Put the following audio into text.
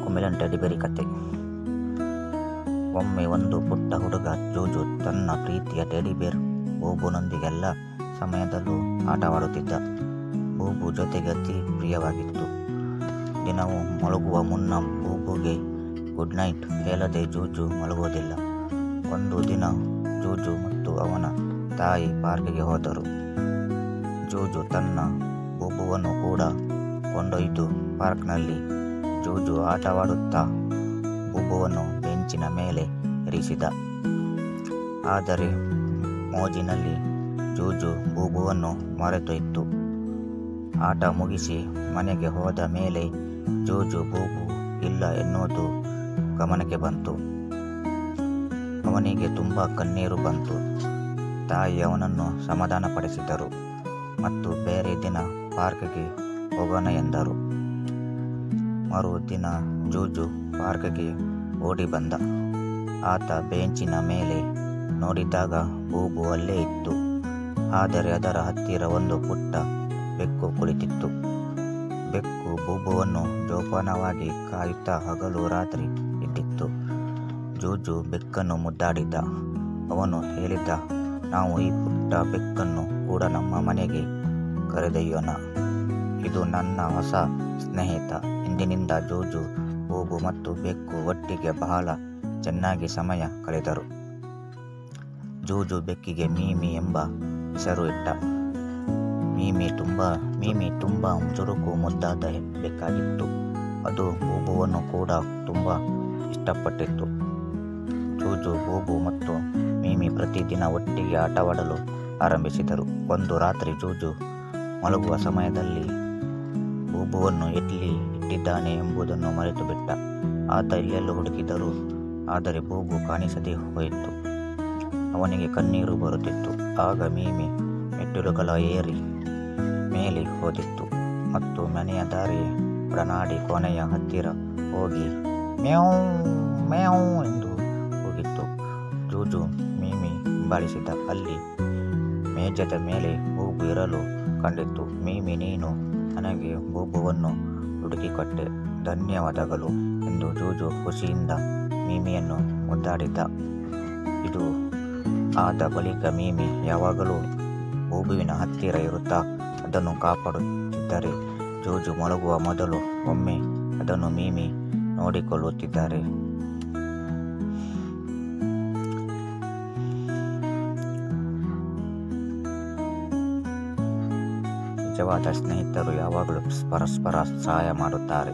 ಕುಮಿಲನ್ ಟೆಡಿಬೇರಿ ಕತೆ. ಒಮ್ಮೆ ಒಂದು ಪುಟ್ಟ ಹುಡುಗ ಜೂಜು ತನ್ನ ಪ್ರೀತಿಯ ಟೆಡಿಬೇರ್ ಬೂಬುನೊಂದಿಗೆಲ್ಲ ಸಮಯದಲ್ಲೂ ಆಟವಾಡುತ್ತಿದ್ದ. ಬೂಬು ಜೊತೆಗೆ ಅತಿ ಪ್ರಿಯವಾಗಿತ್ತು. ದಿನವೂ ಮಲಗುವ ಮುನ್ನ ಬೂಬುಗೆ ಗುಡ್ ನೈಟ್ ಹೇಳದೆ ಜೂಜು ಮಲಗುವುದಿಲ್ಲ. ಒಂದು ದಿನ ಜೂಜು ಮತ್ತು ಅವನ ತಾಯಿ ಪಾರ್ಕ್ಗೆ ಹೋದರು. ಜೂಜು ತನ್ನ ಬೂಬುವನ್ನು ಕೂಡ ಕೊಂಡೊಯ್ದು ಪಾರ್ಕ್ನಲ್ಲಿ ಜೂಜು ಆಟವಾಡುತ್ತಾ ಬೂಬುವನ್ನು ಬೆಂಚಿನ ಮೇಲೆ ಇರಿಸಿದ. ಆದರೆ ಮೋಜಿನಲ್ಲಿ ಜೂಜು ಬೂಬುವನ್ನು ಮರೆತೊಯ್ತು. ಆಟ ಮುಗಿಸಿ ಮನೆಗೆ ಹೋದ ಮೇಲೆ ಜೂಜು ಬೂಬು ಇಲ್ಲ ಎನ್ನುವುದು ಗಮನಕ್ಕೆ ಬಂತು. ಅವನಿಗೆ ತುಂಬ ಕಣ್ಣೀರು ಬಂತು. ತಾಯಿ ಅವನನ್ನು ಸಮಾಧಾನಪಡಿಸಿದರು ಮತ್ತು ಬೇರೆ ದಿನ ಪಾರ್ಕ್ಗೆ ಹೋಗೋಣ ಎಂದರು. ಮರುದಿನ ಜೂಜು ಪಾರ್ಕ್ಗೆ ಓಡಿ ಬಂದ. ಆತ ಬೆಂಚಿನ ಮೇಲೆ ನೋಡಿದಾಗ ಬೂಬು ಅಲ್ಲೇ ಇತ್ತು. ಆದರೆ ಅದರ ಹತ್ತಿರ ಒಂದು ಪುಟ್ಟ ಬೆಕ್ಕು ಕುಳಿತಿತ್ತು. ಬೆಕ್ಕು ಬೂಬುವನ್ನು ಜೋಪಾನವಾಗಿ ಕಾಯುತ್ತಾ ಹಗಲು ರಾತ್ರಿ ಇದ್ದಿತ್ತು. ಜೂಜು ಬೆಕ್ಕನ್ನು ಮುದ್ದಾಡಿದ. ಅವನು ಹೇಳಿದ, ನಾವು ಈ ಪುಟ್ಟ ಬೆಕ್ಕನ್ನು ಕೂಡ ನಮ್ಮ ಮನೆಗೆ ಕರೆದೊಯ್ಯೋಣ. ಇದು ನನ್ನ ಹೊಸ ಸ್ನೇಹಿತ. ಇಂದಿನಿಂದ ಜೂಜು, ಬೂಬು ಮತ್ತು ಬೆಕ್ಕು ಒಟ್ಟಿಗೆ ಬಹಳ ಚೆನ್ನಾಗಿ ಸಮಯ ಕಳೆದರು. ಜೂಜು ಬೆಕ್ಕಿಗೆ ಮೀಮಿ ಎಂಬ ಹೆಸರು ಇಟ್ಟ. ಮೀಮಿ ತುಂಬ ಚುರುಕು ಮುದ್ದಾದ ಬೆಕ್ಕಾಗಿತ್ತು. ಅದು ಬೂಬುವನ್ನು ಕೂಡ ತುಂಬ ಇಷ್ಟಪಟ್ಟಿತ್ತು. ಜೂಜು, ಬೂಬು ಮತ್ತು ಮೀಮಿ ಪ್ರತಿದಿನ ಒಟ್ಟಿಗೆ ಆಟವಾಡಲು ಆರಂಭಿಸಿದರು. ಒಂದು ರಾತ್ರಿ ಜೂಜು ಮಲಗುವ ಸಮಯದಲ್ಲಿ ಬೂಬುವನ್ನು ಎಲ್ಲಿ ಇಟ್ಟಿದ್ದಾನೆ ಎಂಬುದನ್ನು ಮರೆತು ಬಿಟ್ಟ. ಆತ ಎಲ್ಲೆಲ್ಲೂ ಹುಡುಕಿದರು, ಆದರೆ ಬೂಬು ಕಾಣಿಸದೆ ಹೋಯಿತು. ಅವನಿಗೆ ಕಣ್ಣೀರು ಬರುತ್ತಿತ್ತು. ಆಗ ಮೀಮಿ ಮೆಟ್ಟಿಲುಗಳ ಏರಿ ಮೇಲೆ ಹೋದಿತ್ತು ಮತ್ತು ಮನೆಯ ದಾರಿ ಒಡನಾಡಿ ಕೊನೆಯ ಹತ್ತಿರ ಹೋಗಿ ಮ್ಯಾವ್ ಮ್ಯಾವ್ ಎಂದು ಹೋಗಿತ್ತು. ಜೂಜು ಮೀಮಿ ಹಿಂಬಾಲಿಸಿದ. ಅಲ್ಲಿ ಮೇಜದ ಮೇಲೆ ಬೂಬು ಇರಲು ಕಂಡಿತ್ತು. ಮೀಮಿ, ನೀನು ನನಗೆ ಬೂಬುವನ್ನು ಹುಡುಕಿಕೊಟ್ಟೆ, ಧನ್ಯವಾದಗಳು ಎಂದು ಜೂಜು ಖುಷಿಯಿಂದ ಮೀಮಿಯನ್ನು ಮುದ್ದಾಡಿದ. ಇದು ಆದ ಬಳಿಕ ಮೀಮಿ ಯಾವಾಗಲೂ ಬೂಬುವಿನ ಹತ್ತಿರ ಇರುತ್ತಾ ಅದನ್ನು ಕಾಪಾಡುತ್ತಿದ್ದರೆ ಜೂಜು ಮಲಗುವ ಮೊದಲು ಒಮ್ಮೆ ಅದನ್ನು ಮೀಮಿ ನೋಡಿಕೊಳ್ಳುತ್ತಿದ್ದಾರೆ. ನಿಜವಾದ ಸ್ನೇಹಿತರು ಯಾವಾಗಲೂ ಪರಸ್ಪರ ಸಹಾಯ ಮಾಡುತ್ತಾರೆ.